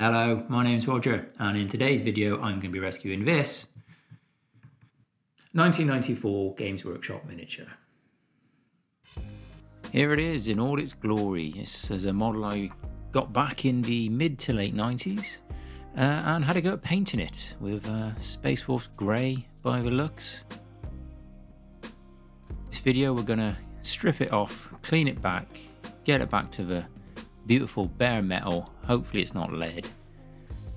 Hello, my name's Roger, and in today's video I'm going to be rescuing this 1994 Games Workshop miniature. Here it is in all its glory. This is a model I got back in the mid to late 90s and had a go at painting it with Space Wolf Grey by the looks. This video we're going to strip it off, clean it back, get it back to the beautiful bare metal, hopefully it's not lead,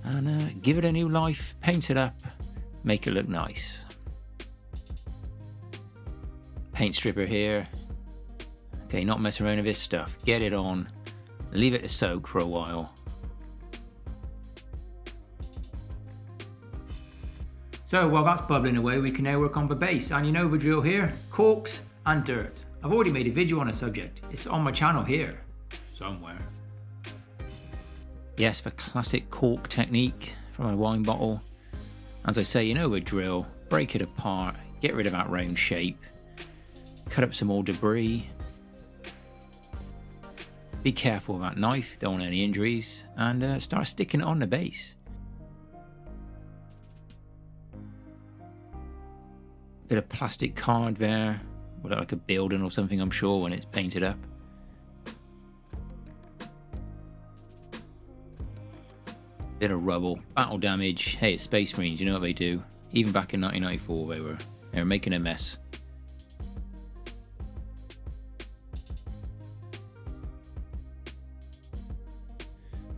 and give it a new life, paint it up, make it look nice. Paint stripper here. Okay, not messing around with this stuff, get it on, leave it to soak for a while. So while that's bubbling away, we can now work on the base, and you know the drill here, corks and dirt. I've already made a video on the subject, it's on my channel here, somewhere. Yes, the classic cork technique from a wine bottle. As I say, you know the drill, break it apart, get rid of that round shape, cut up some more debris. Be careful with that knife, don't want any injuries, and start sticking it on the base. Bit of plastic card there, will look like a building or something I'm sure when it's painted up. Bit of rubble, battle damage. Hey, it's Space Marines, you know what they do. Even back in 1994 they were making a mess.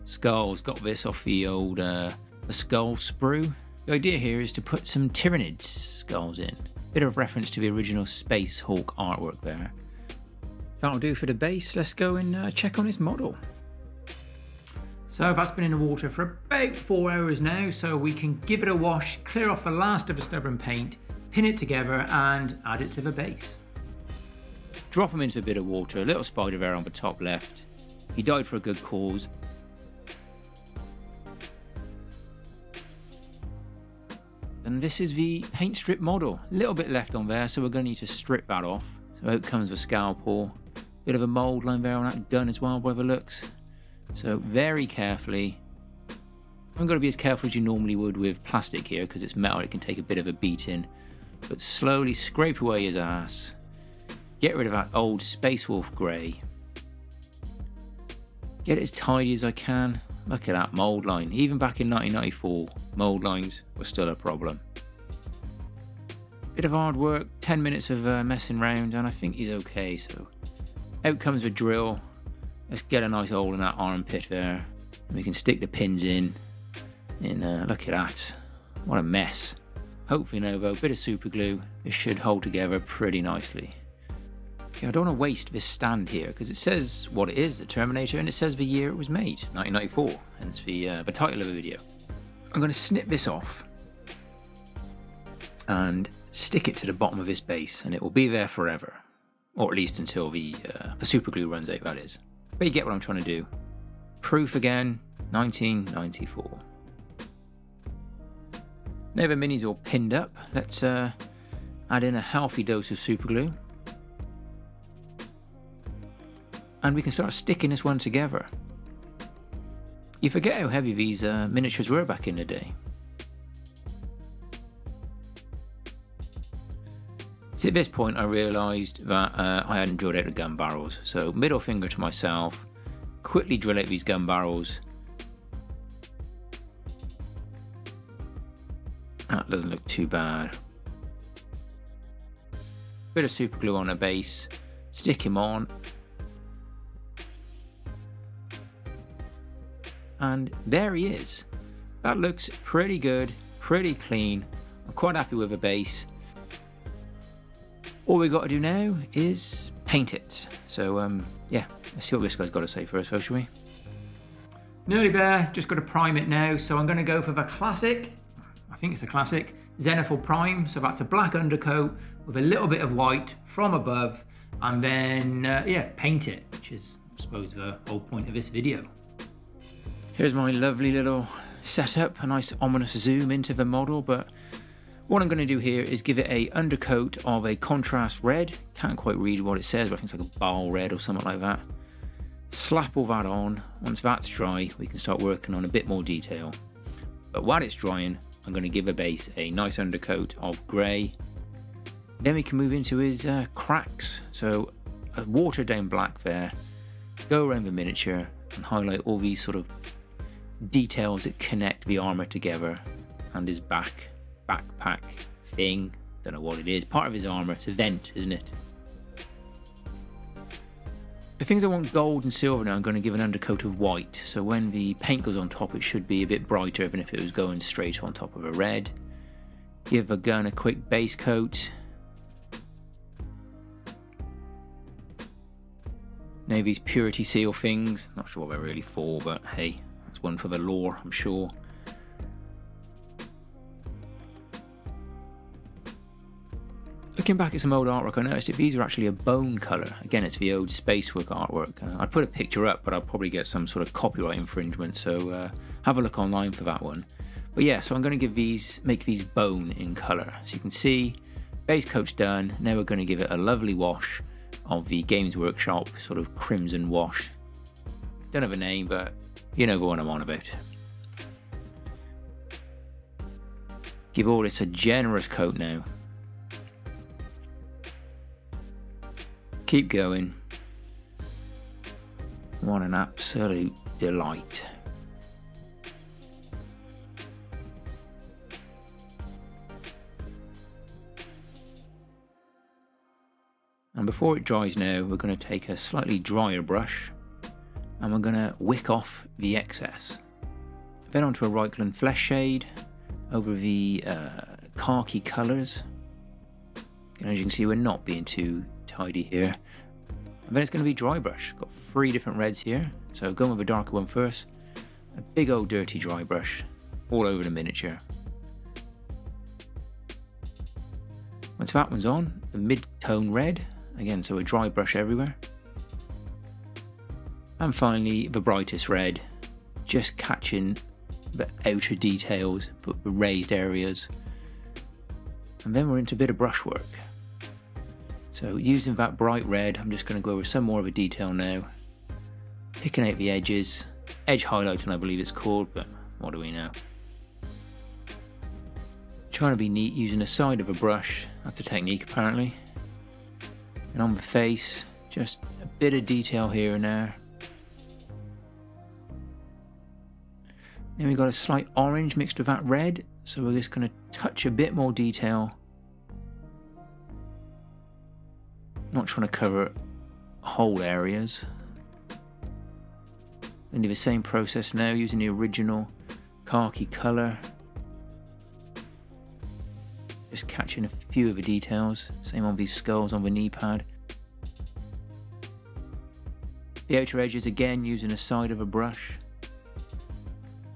Skulls, got this off the old the skull sprue. The idea here is to put some Tyranids skulls in. Bit of reference to the original Space Hulk artwork there. That'll do for the base. Let's go and check on this model. So that's been in the water for about 4 hours now, so we can give it a wash, clear off the last of the stubborn paint, pin it together and add it to the base. Drop him into a bit of water, a little spider there on the top left. He died for a good cause. And this is the paint strip model. A little bit left on there, so we're going to need to strip that off. So out comes the scalpel. Bit of a mould line there on that gun as well by the looks. So very carefully, I'm going to be as careful as you normally would with plastic here because it's metal, it can take a bit of a beating, but slowly scrape away his ass, get rid of that old Space Wolf Grey, get it as tidy as I can. Look at that mould line, even back in 1994 mould lines were still a problem. Bit of hard work, 10 minutes of messing around and I think he's okay. So out comes the drill. Let's get a nice hole in that armpit there. We can stick the pins in. And look at that. What a mess. Hopefully now though, a bit of super glue. This should hold together pretty nicely. Okay, I don't want to waste this stand here because it says what it is, the Terminator, and it says the year it was made, 1994. Hence the title of the video. I'm going to snip this off and stick it to the bottom of this base, and it will be there forever, or at least until the super glue runs out, that is. But you get what I'm trying to do. Proof again, 1994. Now the minis all pinned up, let's add in a healthy dose of super glue. And we can start sticking this one together. You forget how heavy these miniatures were back in the day. So at this point I realised that I hadn't drilled out the gun barrels, so middle finger to myself, quickly drill out these gun barrels. That doesn't look too bad. Bit of super glue on the base, stick him on. And there he is. That looks pretty good, pretty clean. I'm quite happy with the base. All we've got to do now is paint it. So yeah, let's see what this guy's got to say first, shall we? Nearly there, just got to prime it now. So I'm going to go for the classic, I think it's a classic, Zenithal Prime. So that's a black undercoat with a little bit of white from above. And then, yeah, paint it, which is, I suppose, the whole point of this video. Here's my lovely little setup, a nice ominous zoom into the model, but what I'm going to do here is give it a undercoat of a contrast red. Can't quite read what it says, but I think it's like a bile red or something like that. Slap all that on. Once that's dry, we can start working on a bit more detail. But while it's drying, I'm going to give the base a nice undercoat of grey. Then we can move into his cracks. So a watered down black there. Go around the miniature and highlight all these sort of details that connect the armour together. And his backpack thing. Don't know what it is. Part of his armour. It's a vent, isn't it? The things I want gold and silver now, I'm going to give an undercoat of white. So when the paint goes on top, it should be a bit brighter than if it was going straight on top of a red. Give the gun a quick base coat. Now these purity seal things, not sure what they're really for, but hey, it's one for the lore, I'm sure. Looking back at some old artwork, I noticed that these are actually a bone colour. Again, it's the old Spacework artwork. I'd put a picture up, but I'll probably get some sort of copyright infringement, so have a look online for that one. But yeah, so I'm going to make these bone in colour. So you can see, base coat's done. Now we're going to give it a lovely wash of the Games Workshop sort of crimson wash. Don't have a name, but you know the one I'm on about. Give all this a generous coat now. Keep going. What an absolute delight. And before it dries now, we're going to take a slightly drier brush and we're going to wick off the excess. Then onto a Reichland flesh shade over the khaki colours. And as you can see, we're not being too tidy here. And then it's going to be dry brush. Got 3 different reds here, so going with a darker one first. A big old dirty dry brush all over the miniature. Once that one's on, the mid-tone red, again, so a dry brush everywhere. And finally the brightest red, just catching the outer details, but the raised areas. And then we're into a bit of brushwork. So using that bright red, I'm just going to go over some more of the detail now. Picking out the edges, edge highlighting I believe it's called, but what do we know. Trying to be neat using the side of a brush, that's the technique apparently. And on the face, just a bit of detail here and there. Then we've got a slight orange mixed with that red, so we're just going to touch a bit more detail. Not trying to cover whole areas. And do the same process now using the original khaki colour. Just catching a few of the details. Same on these skulls on the knee pad. The outer edges again using the side of a brush.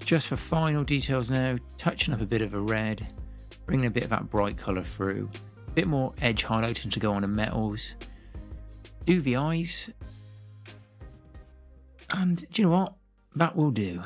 Just for final details now, touching up a bit of a red, bringing a bit of that bright colour through. A bit more edge highlighting to go on the metals. Do the eyes. And do you know what? That will do.